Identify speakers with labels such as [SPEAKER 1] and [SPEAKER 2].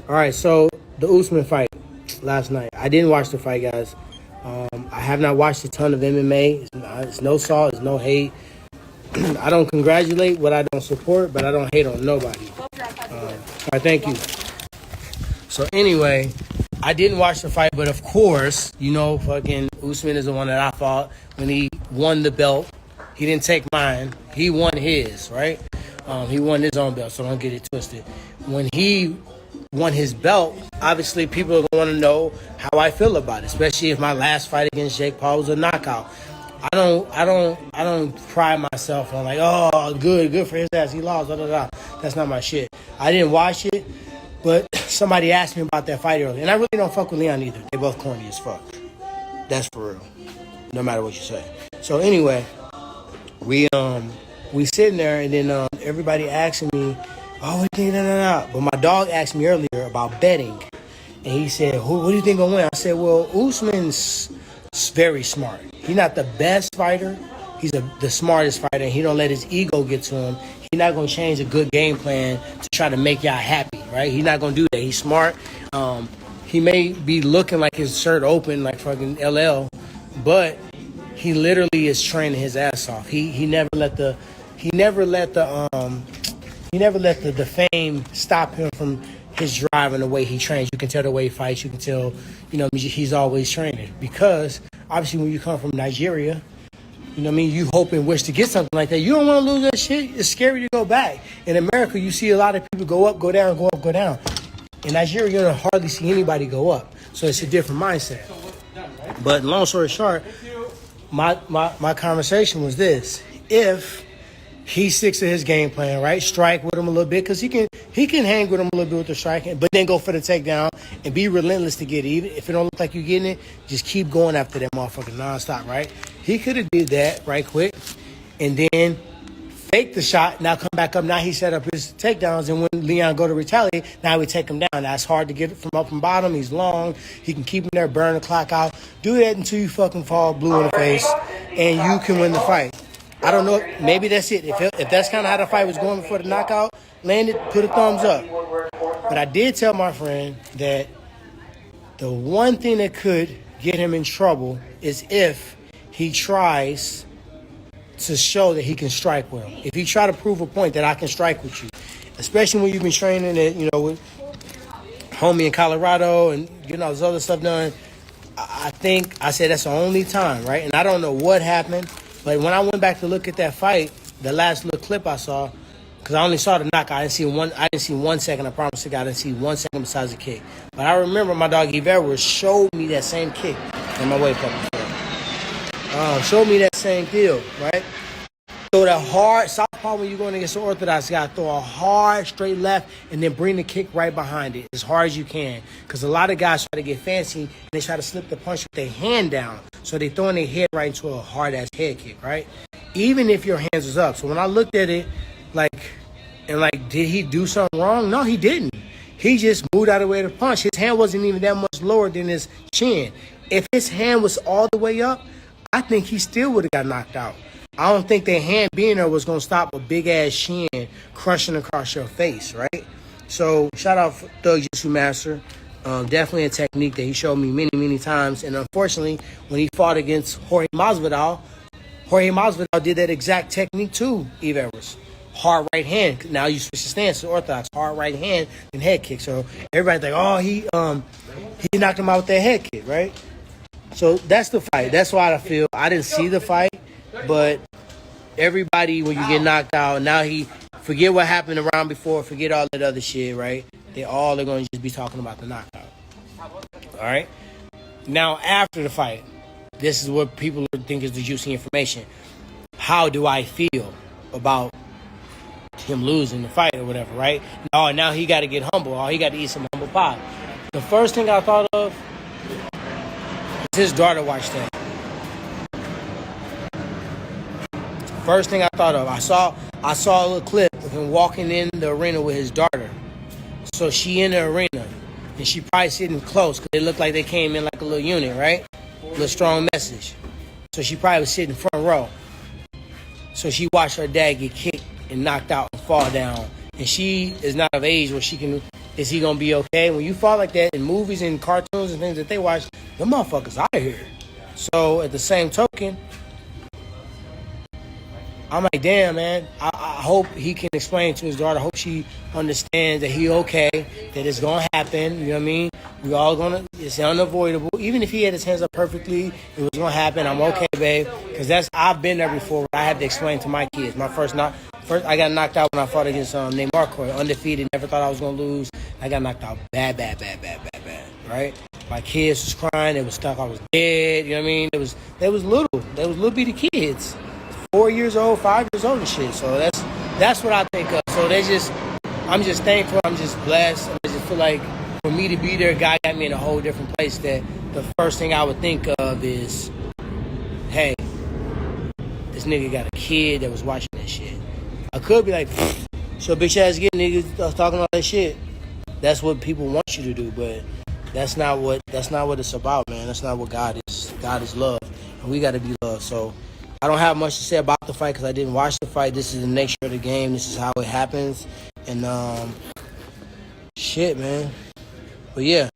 [SPEAKER 1] All right, so the USMAN fight last night. I didn't watch the fight, guys. I have not watched a ton of MMA. It's no salt, it's no hate. I don't congratulate what I don't support, but I don't hate on nobody. All right, thank you. So anyway, I didn't watch the fight, but of course, you know, fucking USMAN is the one that I fought when he won the belt. He didn't take mine. He won his, right? He won his own belt, so don't get it twisted. When he won his belt, obviously people are going to want to know how I feel about it, especially if my last fight against Jake Paul was a knockout. I don't pride myself on like, oh, good for his ass, he lost, blah, blah, blah. That's not my shit. I didn't watch it, but somebody asked me about that fight earlier, and I really don't fuck with Leon either. They both corny as fuck. That's for real, no matter what you say. So anyway, we sitting there, and then everybody asking me, oh, what do you think? No. But my dog asked me earlier about betting, and he said, what do you think gonna win? I said, well, Usman's very smart. He's not the best fighter. He's the smartest fighter, and he don't let his ego get to him. He's not gonna change a good game plan to try to make y'all happy, right? He's not gonna do that. He's smart. He may be looking like his shirt open like fucking LL, but he literally is training his ass off. He never let the fame stop him from his drive and the way he trains. You can tell the way he fights. You can tell, he's always training. Because, obviously, when you come from Nigeria, you hope and wish to get something like that. You don't want to lose that shit. It's scary to go back. In America, you see a lot of people go up, go down, go up, go down. In Nigeria, you don't hardly see anybody go up. So it's a different mindset. But long story short, my conversation was this. If he sticks to his game plan, right? Strike with him a little bit, because he can hang with him a little bit with the striking, but then go for the takedown and be relentless to get it. Even if it don't look like you're getting it, just keep going after that motherfucker nonstop, right? He could have did that right quick and then fake the shot. Now come back up. Now he set up his takedowns, and when Leon go to retaliate, now we take him down. That's hard to get it from up and bottom. He's long. He can keep him there, burn the clock out. Do that until you fucking fall blue in the face, and you can win the fight. I don't know. Maybe that's it. If that's kind of how the fight was going before the knockout landed, put a thumbs up. But I did tell my friend that the one thing that could get him in trouble is if he tries to show that he can strike well. If he try to prove a point that I can strike with you, especially when you've been training at, with homie in Colorado and this other stuff done, I said that's the only time, right? And I don't know what happened. But when I went back to look at that fight, the last little clip I saw, because I only saw the knockout, I didn't see 1 second. I promise you, I didn't see 1 second besides the kick. But I remember my dog Yves Edwards showed me that same kick in my weight cut before. Showed me that same deal, right? Throw that hard southpaw when you're going against the orthodox guy. Throw a hard straight left and then bring the kick right behind it as hard as you can. Because a lot of guys try to get fancy and they try to slip the punch with their hand down. So they throwing their head right into a hard-ass head kick, right? Even if your hands was up. So when I looked at it, did he do something wrong? No, he didn't. He just moved out of the way to punch. His hand wasn't even that much lower than his chin. If his hand was all the way up, I think he still would have got knocked out. I don't think their hand being there was going to stop a big-ass shin crushing across your face, right? So, shout out Thug Jiu-Jitsu Master. Definitely a technique that he showed me many, many times. And unfortunately, when he fought against Jorge Masvidal did that exact technique too, Yves Edwards. Hard right hand. Now you switch the stance to orthodox. Hard right hand and head kick. So, everybody's like, oh, he knocked him out with that head kick, right? So, that's the fight. That's why I feel. I didn't see the fight. But everybody, when you get knocked out, now forget what happened around before, forget all that other shit, right? They all are going to just be talking about the knockout. All right? Now, after the fight, this is what people think is the juicy information. How do I feel about him losing the fight or whatever, right? Oh, now he got to get humble. Oh, he got to eat some humble pie. The first thing I thought of was his daughter watched that. First thing I thought of, I saw a little clip of him walking in the arena with his daughter. So she in the arena, and she probably sitting close because they look like they came in like a little unit, right? A little strong message. So she probably was sitting front row. So she watched her dad get kicked and knocked out and fall down. And she is not of age where she can is he gonna be okay? When you fall like that in movies and cartoons and things that they watch, the motherfuckers out of here. So at the same token, I'm like, damn, man. I hope he can explain to his daughter. I hope she understands that he okay, that it's gonna happen. You know what I mean? We all gonna. It's unavoidable. Even if he had his hands up perfectly, it was gonna happen. I'm okay, babe, because I've been there before. I had to explain to my kids. First, I got knocked out when I fought against Neymar Coy, undefeated. Never thought I was gonna lose. I got knocked out bad. Right? My kids was crying. They was stuck. I was dead. You know what I mean? They was little bitty kids. 4 years old, 5 years old and shit. So that's what I think of. So I'm just thankful. I'm just blessed. I just feel like for me to be there, God got me in a whole different place. That the first thing I would think of is, hey, this nigga got a kid that was watching that shit. I could be like, so bitch ass get niggas talking all that shit. That's what people want you to do, but that's not what it's about, man. That's not what God is. God is love, and we got to be loved. So I don't have much to say about the fight because I didn't watch the fight. This is the nature of the game. This is how it happens. And, shit, man. But, yeah.